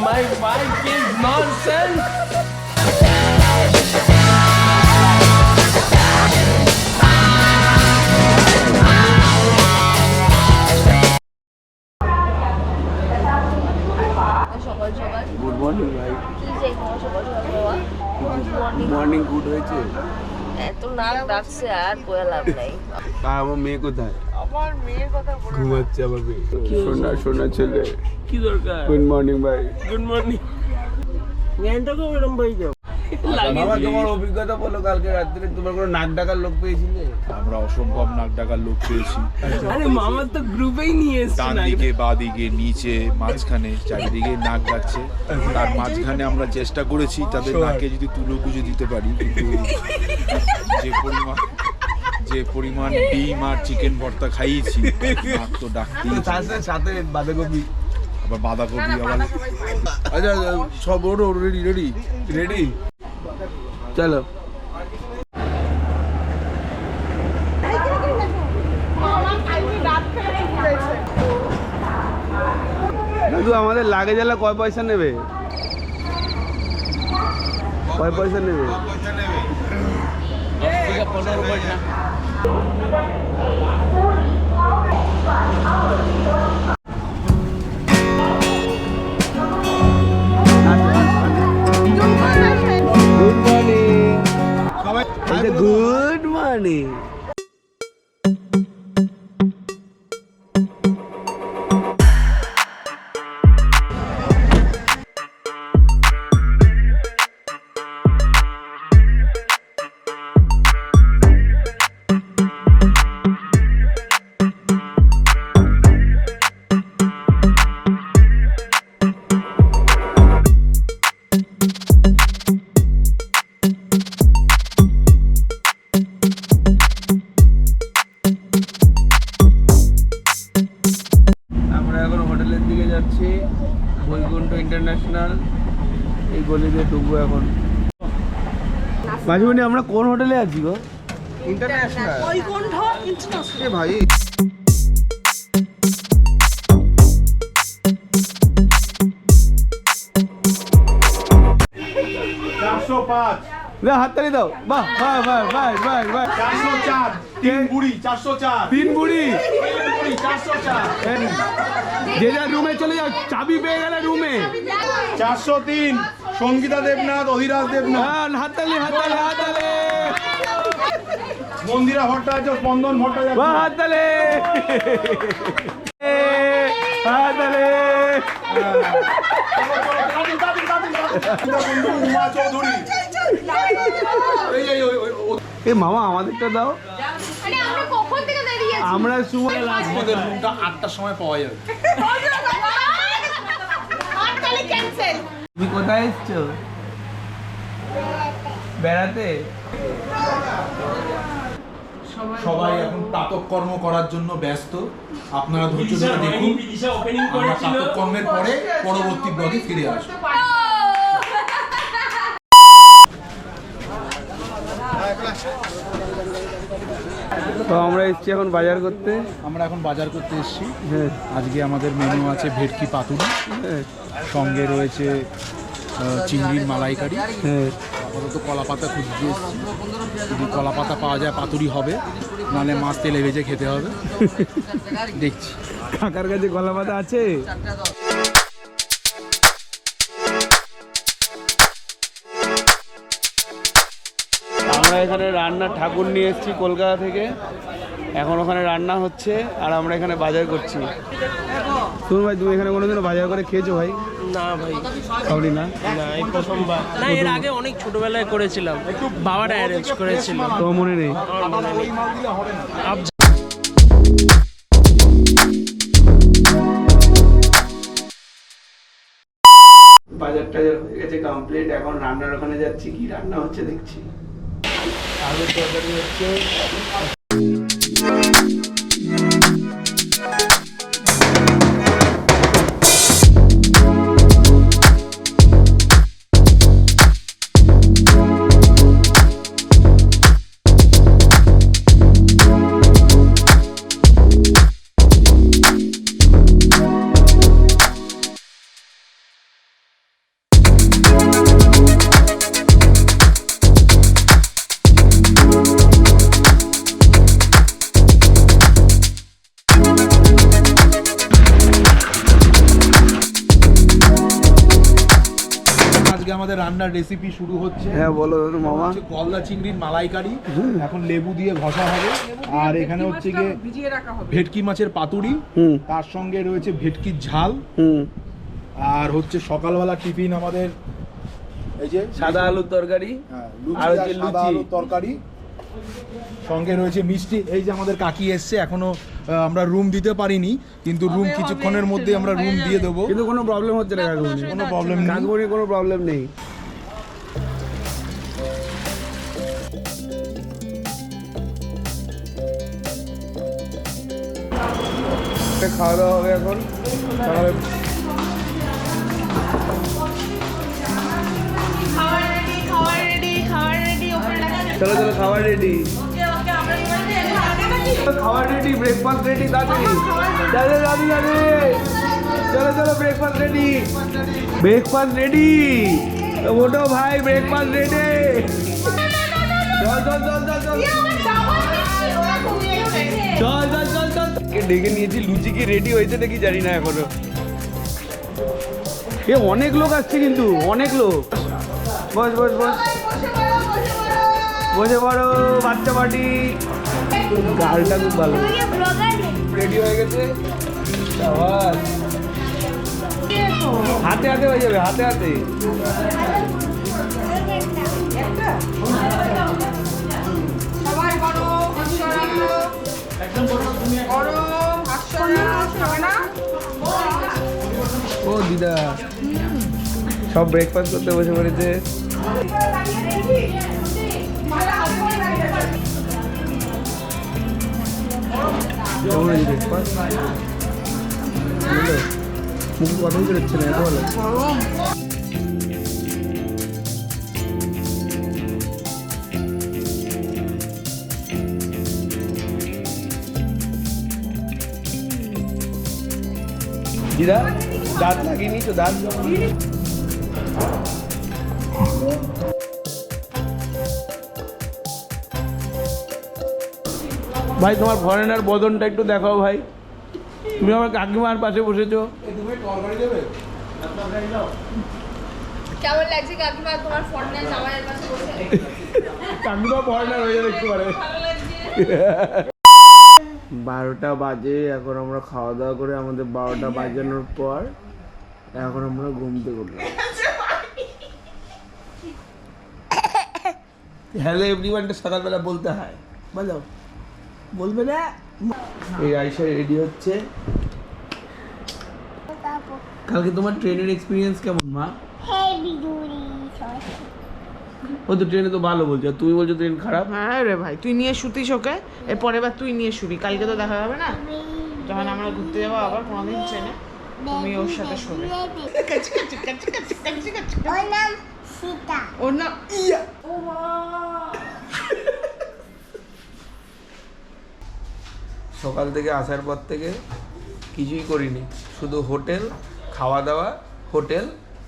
My wife is nonsense. Good morning ভাই। Morning good হয়েছে। এত নাক ডাকছে আর কোয়া লাভ নাই। আর আমার মেয়ে কোথায়? আমার মেয়ের কথা বলো। ঘুমাচ্ছে আমার মেয়ে। সোনা সোনা ছেলে। কি দরকার? গুড মর্নিং ভাই। Good morning. জ্ঞানটা তো এরকম ভাই যাও। বাবা তোমার অভিজ্ঞতা বলো, কালকে রাত্রে তোমার কোনো নাক ডাকার লোক পেয়েছিলে? আমরা অসম্ভব নাক ডাকার লোক পেয়েছি। আরে মামা তো গ্রুপেই নিয়ে এসেছে। ডান দিকে বাঁ দিকে নিচে মাঝখানে চারিদিকে নাক ডাকছে। তার মাঝখানে আমরা চেষ্টা করেছি তাদের নাকে যদি তুলো গুঁজে দিতে পারি, কিন্তু যে পরিমাণ ডিম আর চিকেন ভর্তা খাইয়েছি নাক তো ডাকতেই। সাথে বাঁধাকপি, আবার বাঁধাকপি আবার। আচ্ছা সব ওরো রেডি রেডি রেডি চলো। দাদু আমাদের লাগে জ্বালা কয় পয়সা নেবে? কয় পয়সা নেবে? 15 পয়সা। Good morning. ইন্টারন্যাশনাল এই গলি দিয়ে ঢুকবো এখন। মাঝিমণি আমরা কোন হোটেলে আছি গো? ইন্টারন্যাশনাল। বৈকুণ্ঠ ইন্টারন্যাশনাল। ভাই হাততালি দাও। বাহ বাহ বাহ বাহ বাহ বাহ। 404 তিন বুড়ি 404 তিন বুড়ি 404। যে যার রুমে চলে যাও, চাবি পেয়ে গেলে রুমে। 403 সঙ্গীতা দেবনাথ, অধিরাজ দেবনাথ। হাততালি হাততালি হাততালি। মন্দিরা ভট্টাচার্য, স্পন্দন ভট্টাচার্য। বাহ হাততালি হাততালি। উমা চৌধুরী। এ মামা আমাদেরটা দাও। আমরা সময় আমাদের রুমটা 8টার সময় পাওয়া যাবে। তুমি কোথায় এসছো? বেড়াতে? সবাই এখন প্রাতঃকর্ম করার জন্য ব্যস্ত। আপনারা ধৈর্য ধরে দেখুন। আমরা প্রাতঃকর্মের পরে পরবর্তী ব্লগে ফিরে আসবো। তো আমরা এসছি এখন বাজার করতে। আমরা এখন বাজার করতে এসেছি। হ্যাঁ আজকে আমাদের মেনু আছে ভেটকি পাতুরি, হ্যাঁ সঙ্গে রয়েছে চিংড়ির মালাইকারি। হ্যাঁ আপাতত কলা পাতা খুঁজতে এসেছি। যদি কলা পাতা পাওয়া যায় পাতুরি হবে, নাহলে মাছ তেলে ভেজে খেতে হবে। দেখছি কাকার কাছে কলা পাতা আছে। আমরা এখানে রান্নার ঠাকুর নিয়ে এসেছি কলকাতা থেকে। এখন ওখানে রান্না হচ্ছে আর আমরা এখানে বাজার করছি। শুনুন ভাই, তুমি এখানে কোনোদিনও বাজার করে খেয়েছো ভাই? না ভাই, সবই না। না এই প্রথমবার। না এর আগে অনেক ছোটবেলায় করেছিলাম, বাবাটা অ্যারেঞ্জ করেছিল। তো মনে নেই। বাজার টাজার হয়ে গেছে কমপ্লিট। এখন রান্নার ওখানে যাচ্ছি, কি রান্না হচ্ছে দেখছি। আলুর তরকারি হচ্ছে। আজকে আমাদের রান্নার রেসিপি শুরু হচ্ছে। হ্যাঁ বলো মামা। হচ্ছে গলদা চিংড়ির মালাইকারি, এখন লেবু দিয়ে ঘষা হবে। আর এখানে হচ্ছে গিয়ে ভেটকি মাছের পাতুরি, তার সঙ্গে রয়েছে ভেটকির ঝাল, আর হচ্ছে সকালবেলা টিফিন আমাদের এই যে সাদা আলুর তরকারি, আর হচ্ছে সাদা আলুর তরকারি, সঙ্গে রয়েছে মিষ্টি। এই যে আমাদের কাকি এসছে, এখনো আমরা রুম দিতে পারিনি, কিন্তু রুম কিছুক্ষণের মধ্যে আমরা রুম দিয়ে দেবো। কিন্তু কোনো প্রবলেম হচ্ছে না কাকুমনি, কোনো প্রবলেম নেই, কাকুমনি কোনো প্রবলেম নেই। খাওয়া দাওয়া হবে এখন সকালে। চলো চলো খাবার রেডি, খাবার রেডি, ব্রেকফাস্ট রেডি, তাড়াতাড়ি দাদা দাদি দাদি, চলো চলো ব্রেকফাস্ট রেডি, ব্রেকফাস্ট রেডি, মোটো ভাই ব্রেকফাস্ট রেডি। চল চল চল চল চল চল চল চল চল। ডেকে নিয়েছি, লুচি কি রেডি হয়েছে নাকি জানি না এখনো। এ অনেক লোক আসছে কিন্তু, অনেক লোক। বস বস বস, বসে পড়ো বাচ্চা পার্টি। গালটা খুব ভালো, রেডি হয়ে গেছে। হাতে হাতে হয়ে যাবে, হাতে হাতে। ও দিদা সব ব্রেকফাস্ট করতে বসে পড়েছে। মুখ কথাই বেরোচ্ছে না, এত ভালো। দিদা দাঁত লাগিয়ে নিয়েছো, দাঁত ভাই তোমার ফরেনার বদনটা একটু দেখাও ভাই। তুমি আমার কাকিমার পাশে বসেছো। কেমন লাগছে কাকিমা তোমার ফরেনার জামাইয়ের পাশে বসে? কাকিমা ফরেনার হয়ে যাবে একটু পারে। 12টা বাজে এখন, আমরা খাওয়া দাওয়া করে আমাদের 12টা বাজানোর পর এখন আমরা ঘুমতে করলাম। হ্যালো এভরিওয়ানটা সকালবেলা বলতে হয়, বলো বলবে না। এই আয়শা রেডি হচ্ছে। কালকে তোমার ট্রেনের এক্সপিরিয়েন্স কেমন মা? ও তো ট্রেনে তো ভালো বলছে, আর তুমি বলছো ট্রেন খারাপ। হ্যাঁ রে ভাই, তুই নিয়ে শুতিস ওকে, এরপরে এবার তুই নিয়ে শুবি। কালকে তো দেখা যাবে না, যখন আমরা ঘুরতে যাবো আবার কোনোদিন ট্রেনে, তুমি ওর সাথে শোবে। ওর নাম ইয়া। সকাল থেকে আসার পর থেকে কিছুই করিনি, শুধু হোটেল খাওয়া দাওয়া, হোটেল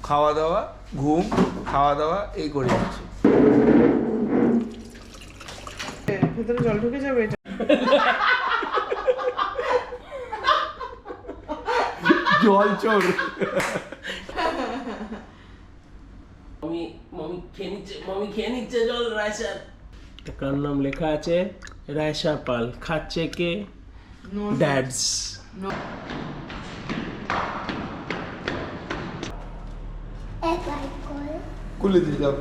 খাওয়া দাওয়া, ঘুম খাওয়া দাওয়া, এই করে যাচ্ছি। ভেতরে জল ঢুকে যাবে এটা। জল চোর। মমি খেয়ে নিচ্ছে জল রায়সার। কার নাম লেখা আছে রায়সা পাল, খাচ্ছে কে? ড্যাডস। খুলে দিয়ে যাও।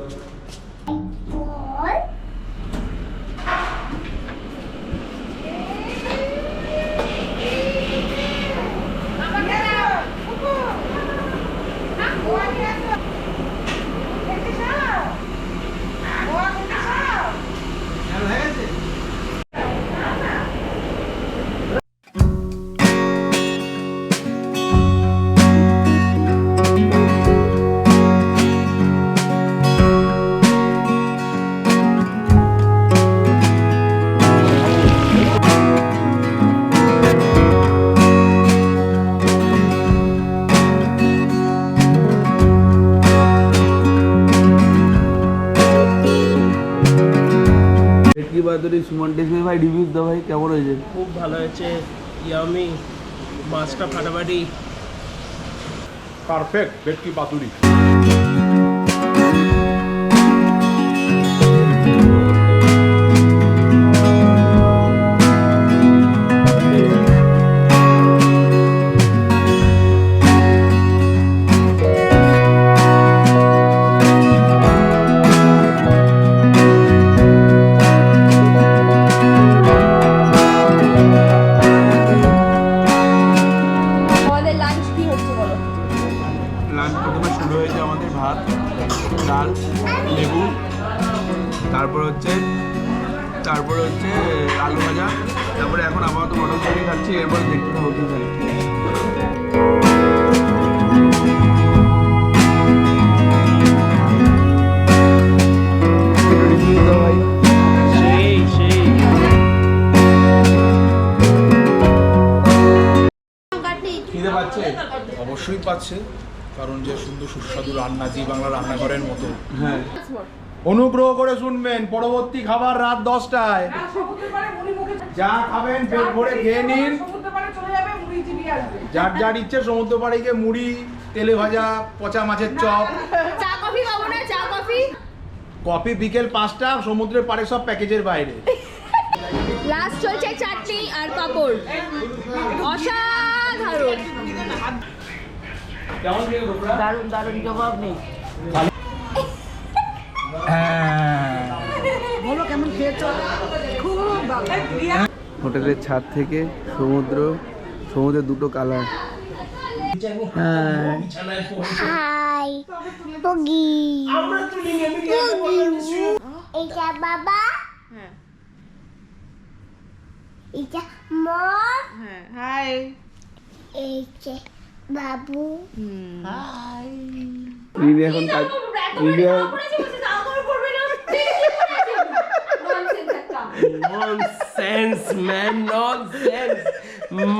ভাই রিভিউ দাও ভাই, কেমন হয়েছে? খুব ভালো হয়েছে, ইয়ামি, মাছটা ফাটাফাটি, পারফেক্ট ভেটকি পাতুরি। এখন আপাতত মটরশুঁটি খাচ্ছি, এরপর দেখতে থাকবো কি খাই। ভাই সেই সেই খিদে পাচ্ছে? অবশ্যই পাচ্ছে, কারণ যে সুন্দর সুস্বাদু রান্না জি বাংলা রান্নাঘরের মতো। হ্যাঁ, অনুগ্রহ করে শুনবেন, পরবর্তী খাবার রাত 10টায়। যা খাবেন পেট ভরে খেয়ে নিন, যার যার ইচ্ছে সমুদ্র পাড়ে গিয়ে মুড়ি, তেলে ভাজা, পচা মাছের চপ। চা কফি পাবো না? চা কফি কফি বিকেল 5টা, সমুদ্রের পাড়ে সব প্যাকেজের বাইরে। লাস্ট চলছে চাটনি আর পাপড়, অসাধারণ। দারুণ দারুণ, জবাব নেই। হোটেলের ছাদ থেকে সমুদ্রের দুটো কালার। হাই বগি এটা বাবা, এটা মম, হাই। এটা বাবু। রিনি এখন nonsense man, nonsense.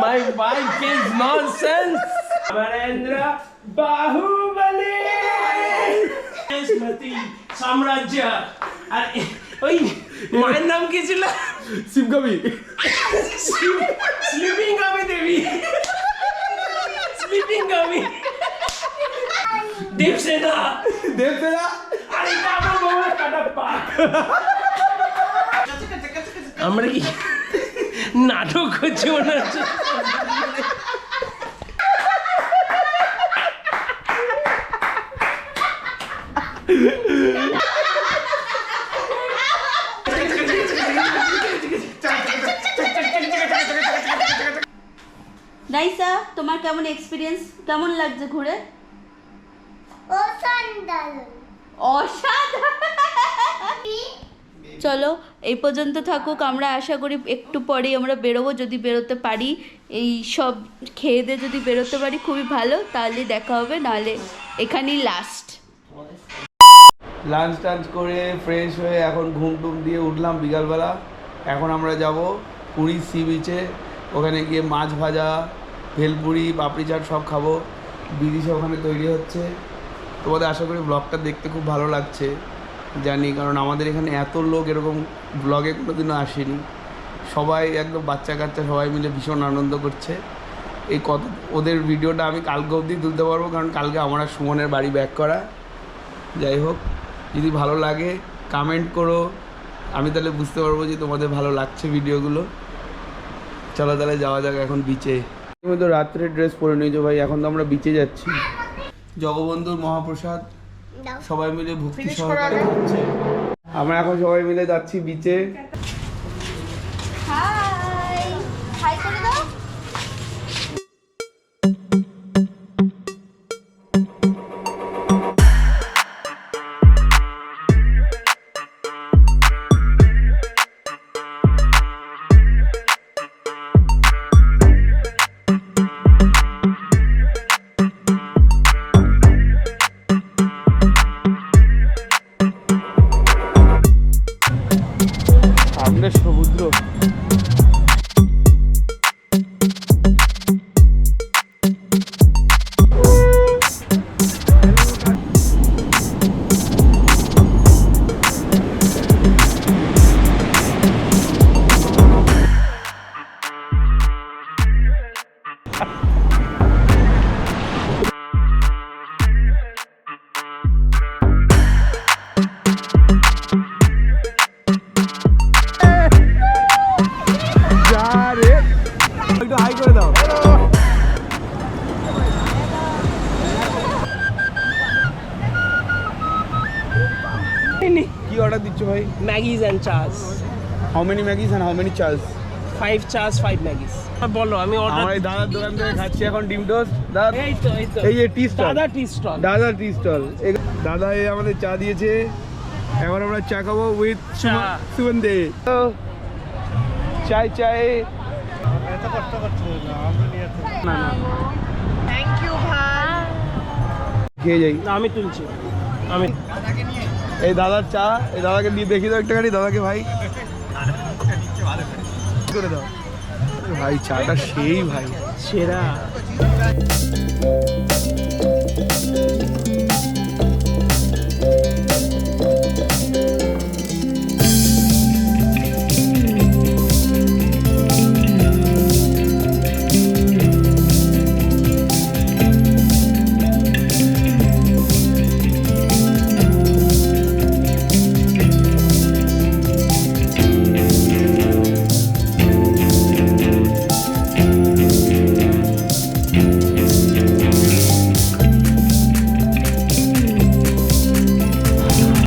My wife is nonsense. Amarendra Bahubali Smriti সাম্রাজ্য। আর ওই মায়ের নাম কি ছিল? শিবগামী। স্লিপিং গামি দেবী, স্লিপিং গামি দেবসেনা। আর এটা আমার বাবার কাটা পাক। আমরা কি নাটক করছি মনে হচ্ছে? রাইসা, তোমার কেমন এক্সপিরিয়েন্স, কেমন লাগছে ঘুরে? অসাধারণ। চলো এই পর্যন্ত থাকুক, আমরা আশা করি একটু পরেই আমরা বেরোবো, যদি বেরোতে পারি, এই সব খেয়ে দিয়ে যদি বেরোতে পারি খুবই ভালো, তাহলে দেখা হবে, নাহলে এখানেই লাস্ট। লাঞ্চ টাঞ্চ করে ফ্রেশ হয়ে এখন ঘুম টুম দিয়ে উঠলাম বিকালবেলা। এখন আমরা যাব পুরী সি বিচে, ওখানে গিয়ে মাছ ভাজা, ভেলপুরি, পাপড়ি চাট সব খাবো। বিদিশা ওখানে তৈরি হচ্ছে। তোমাদের আশা করি ব্লগটা দেখতে খুব ভালো লাগছে জানি, কারণ আমাদের এখানে এত লোক এরকম ব্লগে কোনোদিনও আসেনি। সবাই একদম বাচ্চা কাচ্চা সবাই মিলে ভীষণ আনন্দ করছে। এই ওদের ভিডিওটা আমি কালকে অবধি তুলতে পারবো, কারণ কালকে আমার আর সুমনের বাড়ি ব্যাক করা। যাই হোক, যদি ভালো লাগে কমেন্ট করো, আমি তাহলে বুঝতে পারবো যে তোমাদের ভালো লাগছে ভিডিওগুলো। চলো তাহলে যাওয়া যাক এখন বিচে। তুমি তো রাত্রে ড্রেস পরে নিয়েছো ভাই, এখন তো আমরা বিচে যাচ্ছি। জগবন্ধুর মহাপ্রসাদ সবাই মিলে ভক্তি সহকারে খাচ্ছে। আমরা এখন সবাই মিলে যাচ্ছি বিচে। হাই হাই করে দাও। সামনে সমুদ্র। একটু হাই করে দাও। কি অর্ডার দিচ্ছ ভাই? Maggis and chaas. How many Maggis and how many chaas? 5 চাস 5 ম্যাগিস। বলো আমি আমার অর্ডার। এই দাদার দোকান থেকে খাচ্ছি এখন ডিম টোস্ট। দাদা এই তো এই যে টি স্টল, দাদা টি স্টল। দাদা টি স্টল। দাদা এই আমাদের চা দিয়েছে, এখন আমরা চা খাবো উইথ চা। সুগন্ধে। চাই চাই থ্যাংক ইউ ভাই। খেয়ে যাই। না আমি তুলছি, আমি এই দাদার চা, এই দাদাকে দিয়ে দেখি দাও একটুখানি, দাদাকে ভাই করে দাও ভাই, চাটা সেই ভাই সেরা।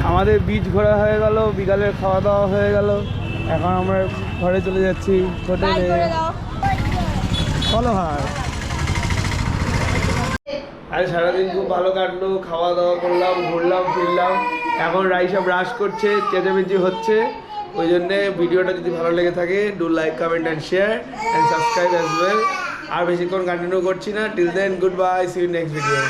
আমাদের বিচ ঘোরা হয়ে গেল, বিকালের খাওয়া দাওয়া হয়ে গেল, এখন আমরা ঘরে চলে যাচ্ছি হোটেলে। চলো ভাই। আর সারাদিন খুব ভালো কাটলো, খাওয়া দাওয়া করলাম, ঘুরলাম ফিরলাম। এখন রাইসা ব্রাশ করছে, চেঁচামেচি হচ্ছে। ওই জন্যে ভিডিওটা যদি ভালো লেগে থাকে, do like, comment and share and subscribe as well. আর বেশিক্ষণ কন্টিনিউ করছি না। Till then, goodbye, see you next video.